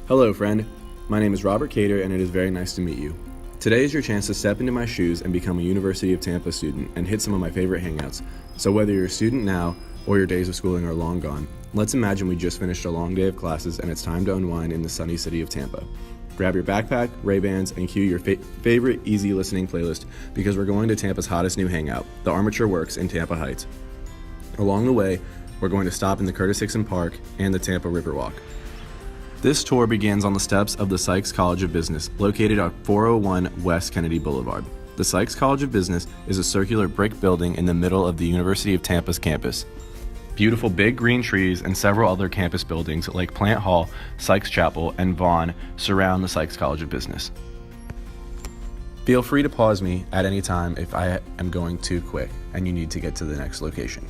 Hello, friend. My name is Robert Cater, and it is very nice to meet you. Today is your chance to step into my shoes and become a University of Tampa student and hit some of my favorite hangouts. So whether you're a student now or your days of schooling are long gone, let's imagine we just finished a long day of classes and it's time to unwind in the sunny city of Tampa. Grab your backpack, Ray-Bans, and cue your favorite easy listening playlist because we're going to Tampa's hottest new hangout, the Armature Works in Tampa Heights. Along the way, we're going to stop in the Curtis Hixon Park and the Tampa Riverwalk. This tour begins on the steps of the Sykes College of Business, located at 401 West Kennedy Boulevard. The Sykes College of Business is a circular brick building in the middle of the University of Tampa's campus. Beautiful big green trees and several other campus buildings like Plant Hall, Sykes Chapel, and Vaughn surround the Sykes College of Business. Feel free to pause me at any time if I am going too quick and you need to get to the next location.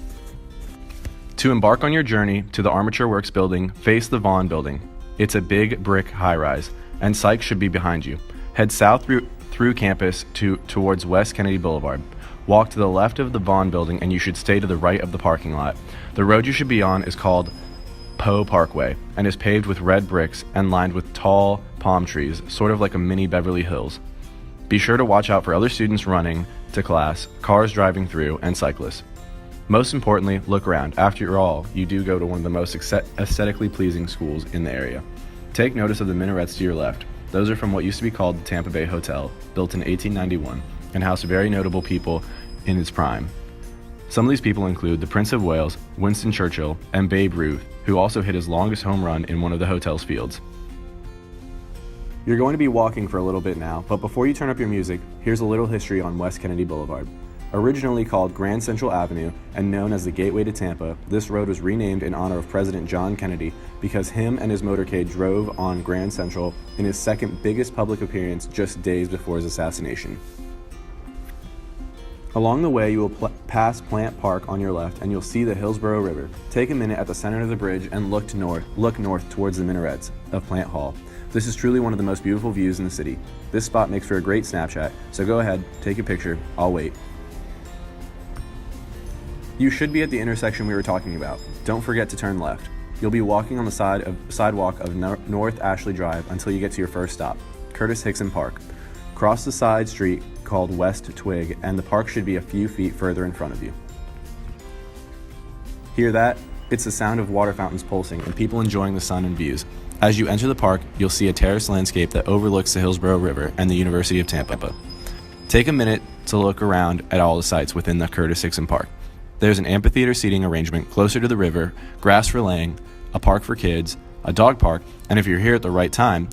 To embark on your journey to the Armature Works building, face the Vaughn building. It's a big brick high-rise, and Sykes should be behind you. Head south through campus towards West Kennedy Boulevard. Walk to the left of the Vaughn building, and you should stay to the right of the parking lot. The road you should be on is called Poe Parkway, and is paved with red bricks and lined with tall palm trees, sort of like a mini Beverly Hills. Be sure to watch out for other students running to class, cars driving through, and cyclists. Most importantly, look around. After all, you do go to one of the most aesthetically pleasing schools in the area. Take notice of the minarets to your left. Those are from what used to be called the Tampa Bay Hotel, built in 1891, and housed very notable people in its prime. Some of these people include the Prince of Wales, Winston Churchill, and Babe Ruth, who also hit his longest home run in one of the hotel's fields. You're going to be walking for a little bit now, but before you turn up your music, here's a little history on West Kennedy Boulevard. Originally called Grand Central Avenue and known as the Gateway to Tampa, this road was renamed in honor of President John Kennedy because him and his motorcade drove on Grand Central in his second biggest public appearance just days before his assassination. Along the way, you will pass Plant Park on your left and you'll see the Hillsborough River. Take a minute at the center of the bridge and look north towards the minarets of Plant Hall. This is truly one of the most beautiful views in the city. This spot makes for a great Snapchat, so go ahead, take a picture, I'll wait. You should be at the intersection we were talking about. Don't forget to turn left. You'll be walking on the sidewalk of North Ashley Drive until you get to your first stop, Curtis Hixon Park. Cross the side street called West Twig, and the park should be a few feet further in front of you. Hear that? It's the sound of water fountains pulsing and people enjoying the sun and views. As you enter the park, you'll see a terraced landscape that overlooks the Hillsborough River and the University of Tampa. Take a minute to look around at all the sites within the Curtis Hixon Park. There's an amphitheater seating arrangement closer to the river, grass for laying, a park for kids, a dog park, and if you're here at the right time,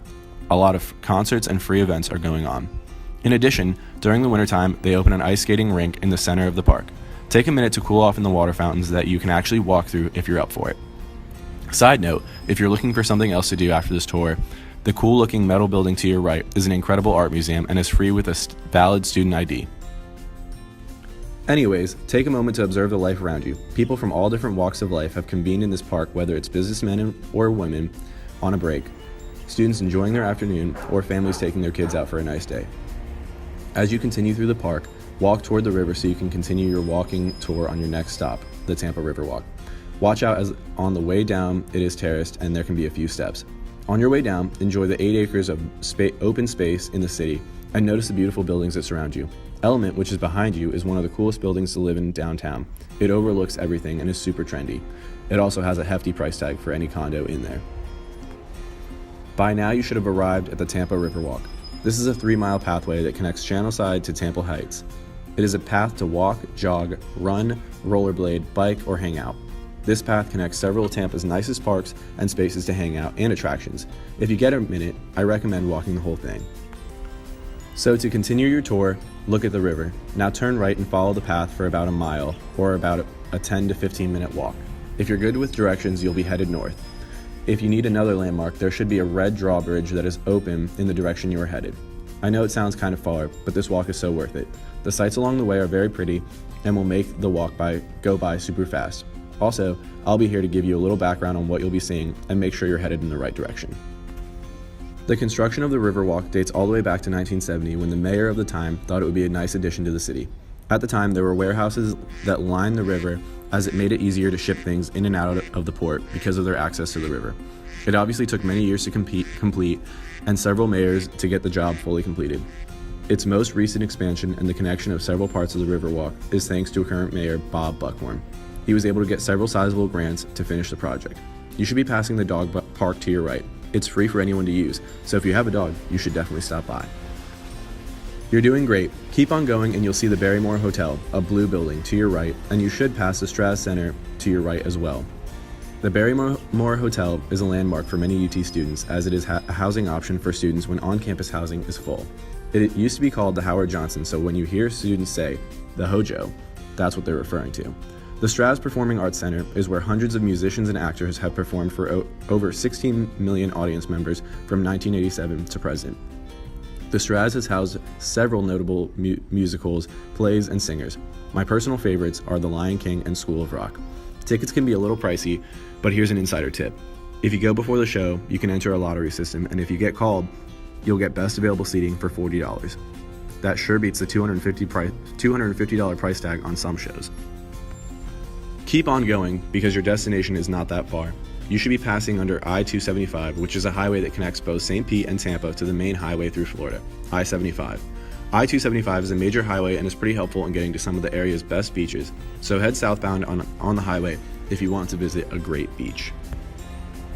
a lot of concerts and free events are going on. In addition, during the wintertime, they open an ice skating rink in the center of the park. Take a minute to cool off in the water fountains that you can actually walk through if you're up for it. Side note, if you're looking for something else to do after this tour, the cool-looking metal building to your right is an incredible art museum and is free with a valid student ID. Anyways, take a moment to observe the life around you. People from all different walks of life have convened in this park, whether it's businessmen or women on a break, students enjoying their afternoon, or families taking their kids out for a nice day. As you continue through the park, walk toward the river so you can continue your walking tour on your next stop, the Tampa Riverwalk. Watch out as on the way down it is terraced and there can be a few steps. On your way down, enjoy the 8 acres of open space in the city and notice the beautiful buildings that surround you. Element, which is behind you, is one of the coolest buildings to live in downtown. It overlooks everything and is super trendy. It also has a hefty price tag for any condo in there. By now you should have arrived at the Tampa Riverwalk. This is a 3-mile pathway that connects Channelside to Tampa Heights. It is a path to walk, jog, run, rollerblade, bike, or hang out. This path connects several of Tampa's nicest parks and spaces to hang out and attractions. If you get a minute, I recommend walking the whole thing. So to continue your tour, look at the river. Now turn right and follow the path for about a mile, or about a 10 to 15 minute walk. If you're good with directions, you'll be headed north. If you need another landmark, there should be a red drawbridge that is open in the direction you are headed. I know it sounds kind of far, but this walk is so worth it. The sights along the way are very pretty and will make the walk go by super fast. Also, I'll be here to give you a little background on what you'll be seeing and make sure you're headed in the right direction. The construction of the Riverwalk dates all the way back to 1970 when the mayor of the time thought it would be a nice addition to the city. At the time, there were warehouses that lined the river as it made it easier to ship things in and out of the port because of their access to the river. It obviously took many years to complete and several mayors to get the job fully completed. Its most recent expansion and the connection of several parts of the Riverwalk is thanks to current mayor Bob Buckhorn. He was able to get several sizable grants to finish the project. You should be passing the dog park to your right. It's free for anyone to use, so if you have a dog, you should definitely stop by. You're doing great. Keep on going and you'll see the Barrymore Hotel, a blue building, to your right, and you should pass the Straz Center to your right as well. The Barrymore Hotel is a landmark for many UT students as it is a housing option for students when on-campus housing is full. It used to be called the Howard Johnson, so when you hear students say the Hojo, that's what they're referring to. The Straz Performing Arts Center is where hundreds of musicians and actors have performed for over 16 million audience members from 1987 to present. The Straz has housed several notable musicals, plays, and singers. My personal favorites are The Lion King and School of Rock. Tickets can be a little pricey, but here's an insider tip. If you go before the show, you can enter a lottery system, and if you get called, you'll get best available seating for $40. That sure beats the $250 price tag on some shows. Keep on going because your destination is not that far. You should be passing under I-275, which is a highway that connects both St. Pete and Tampa to the main highway through Florida, I-75. I-275 is a major highway and is pretty helpful in getting to some of the area's best beaches, so head southbound on the highway if you want to visit a great beach.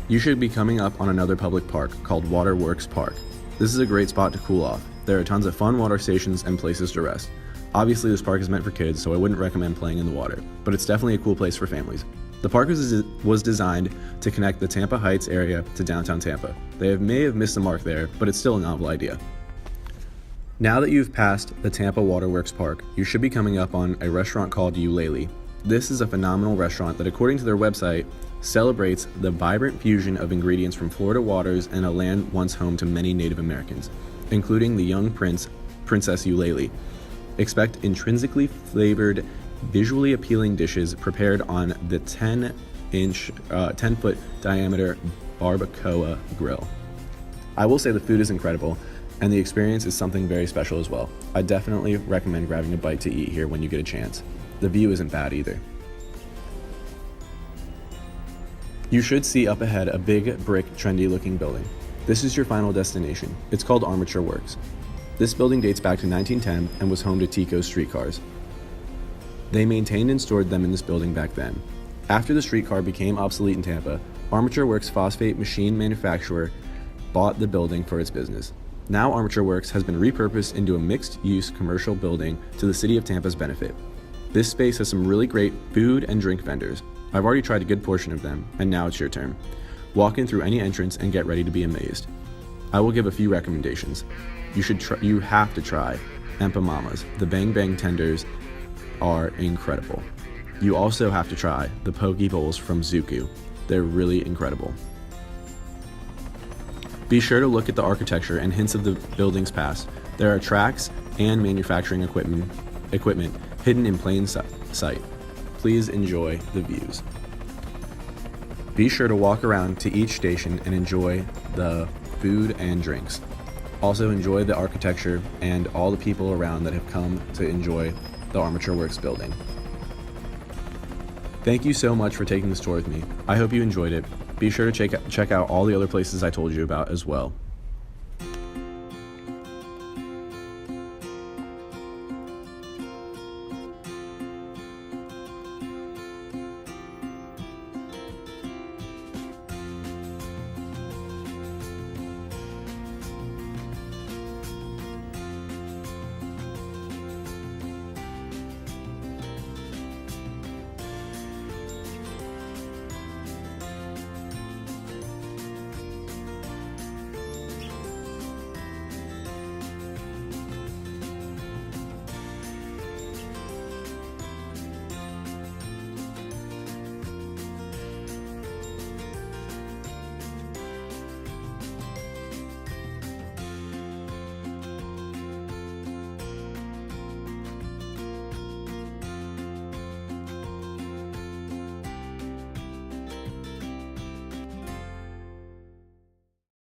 You should be coming up on another public park called Waterworks Park. This is a great spot to cool off. There are tons of fun water stations and places to rest. Obviously, this park is meant for kids, so I wouldn't recommend playing in the water, but it's definitely a cool place for families. The park was designed to connect the Tampa Heights area to downtown Tampa. They may have missed the mark there, but it's still a novel idea. Now that you've passed the Tampa Waterworks Park, you should be coming up on a restaurant called Eulalie. This is a phenomenal restaurant that, according to their website, celebrates the vibrant fusion of ingredients from Florida waters and a land once home to many Native Americans, including the young Princess Eulalie. Expect intrinsically flavored, visually appealing dishes prepared on the 10-foot diameter barbacoa grill. I will say the food is incredible, and the experience is something very special as well. I definitely recommend grabbing a bite to eat here when you get a chance. The view isn't bad either. You should see up ahead a big, brick, trendy-looking building. This is your final destination. It's called Armature Works. This building dates back to 1910 and was home to Tico's streetcars. They maintained and stored them in this building back then. After the streetcar became obsolete in Tampa, Armature Works phosphate machine manufacturer bought the building for its business. Now Armature Works has been repurposed into a mixed-use commercial building to the city of Tampa's benefit. This space has some really great food and drink vendors. I've already tried a good portion of them, and now it's your turn. Walk in through any entrance and get ready to be amazed. I will give a few recommendations. You have to try Empanadas. The Bang Bang tenders are incredible. You also have to try the poke bowls from Zuku. They're really incredible. Be sure to look at the architecture and hints of the building's past. There are tracks and manufacturing equipment hidden in plain sight. Please enjoy the views. Be sure to walk around to each station and enjoy the food and drinks. Also enjoy the architecture and all the people around that have come to enjoy the Armature Works building. Thank you so much for taking this tour with me. I hope you enjoyed it. Be sure to check out all the other places I told you about as well.